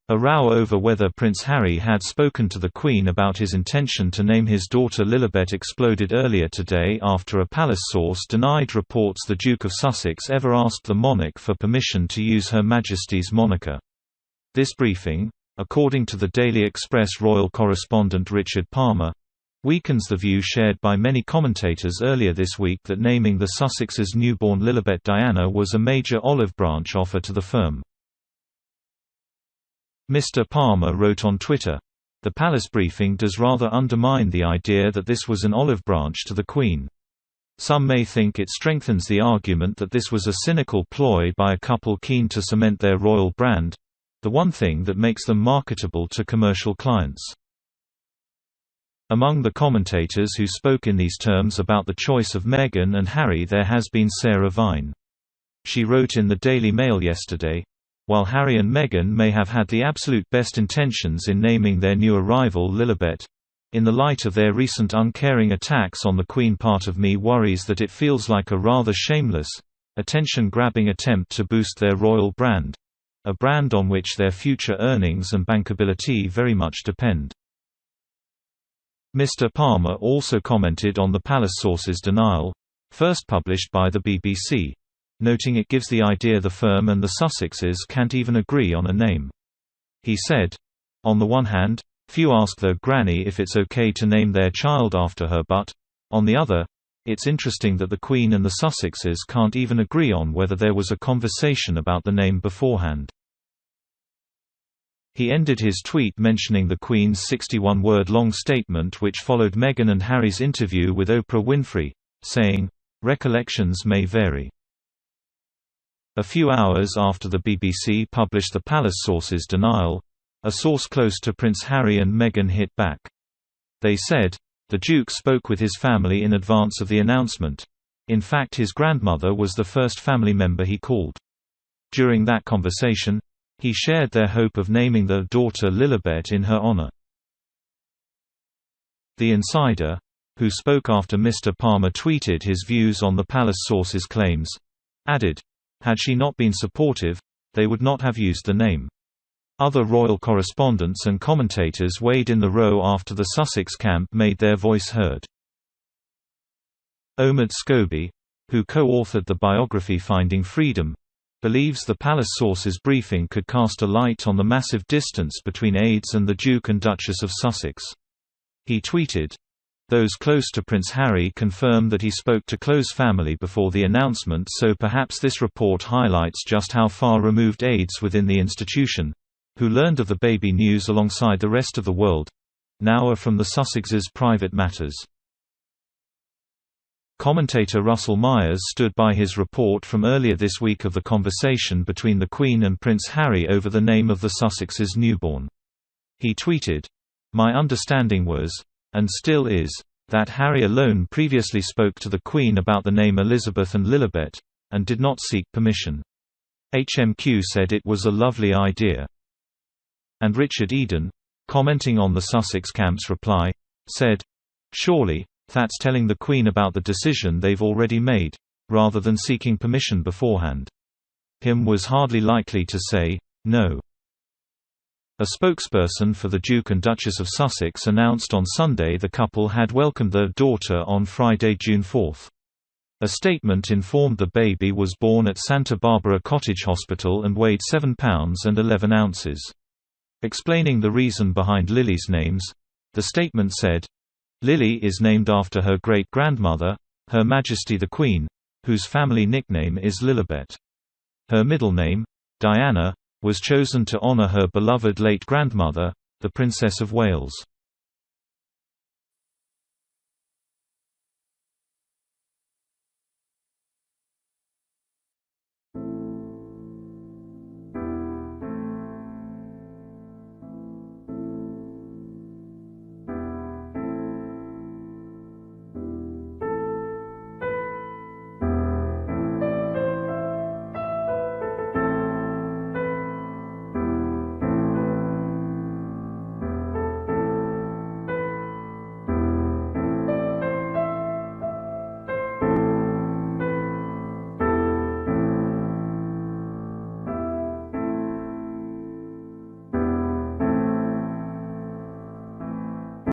A row over whether Prince Harry had spoken to the Queen about his intention to name his daughter Lilibet exploded earlier today after a palace source denied reports the Duke of Sussex ever asked the monarch for permission to use Her Majesty's moniker. This briefing, according to the Daily Express royal correspondent Richard Palmer, weakens the view shared by many commentators earlier this week that naming the Sussexes' newborn Lilibet Diana was a major olive branch offer to the firm. Mr. Palmer wrote on Twitter, "The palace briefing does rather undermine the idea that this was an olive branch to the Queen. Some may think it strengthens the argument that this was a cynical ploy by a couple keen to cement their royal brand—the one thing that makes them marketable to commercial clients." Among the commentators who spoke in these terms about the choice of Meghan and Harry there has been Sarah Vine. She wrote in the Daily Mail yesterday, "While Harry and Meghan may have had the absolute best intentions in naming their new arrival Lilibet, in the light of their recent uncaring attacks on the Queen, part of me worries that it feels like a rather shameless, attention-grabbing attempt to boost their royal brand, a brand on which their future earnings and bankability very much depend." Mr. Palmer also commented on the palace source's denial, first published by the BBC, noting it gives the idea the firm and the Sussexes can't even agree on a name. He said, "On the one hand, few ask their granny if it's okay to name their child after her, but, on the other, it's interesting that the Queen and the Sussexes can't even agree on whether there was a conversation about the name beforehand." He ended his tweet mentioning the Queen's 61-word-long statement which followed Meghan and Harry's interview with Oprah Winfrey, saying, "Recollections may vary." A few hours after the BBC published the palace source's denial, a source close to Prince Harry and Meghan hit back. They said, "The Duke spoke with his family in advance of the announcement. In fact, his grandmother was the first family member he called. During that conversation, he shared their hope of naming their daughter Lilibet in her honor." The insider, who spoke after Mr. Palmer tweeted his views on the palace source's claims, added, "Had she not been supportive, they would not have used the name." Other royal correspondents and commentators weighed in the row after the Sussex camp made their voice heard. Omid Scobie, who co-authored the biography Finding Freedom, believes the palace source's briefing could cast a light on the massive distance between aides and the Duke and Duchess of Sussex. He tweeted, "Those close to Prince Harry confirm that he spoke to close family before the announcement, so perhaps this report highlights just how far removed aides within the institution, who learned of the baby news alongside the rest of the world, now are from the Sussexes' private matters." Commentator Russell Myers stood by his report from earlier this week of the conversation between the Queen and Prince Harry over the name of the Sussexes' newborn. He tweeted, "My understanding was, and still is, that Harry alone previously spoke to the Queen about the name Elizabeth and Lilibet, and did not seek permission. HMQ said it was a lovely idea." And Richard Eden, commenting on the Sussex camp's reply, said, "Surely, that's telling the Queen about the decision they've already made, rather than seeking permission beforehand. Him was hardly likely to say, no." A spokesperson for the Duke and Duchess of Sussex announced on Sunday the couple had welcomed their daughter on Friday, June 4. A statement informed the baby was born at Santa Barbara Cottage Hospital and weighed 7 pounds and 11 ounces. Explaining the reason behind Lily's names, the statement said, "Lily is named after her great-grandmother, Her Majesty the Queen, whose family nickname is Lilibet. Her middle name, Diana, was chosen to honour her beloved late grandmother, the Princess of Wales."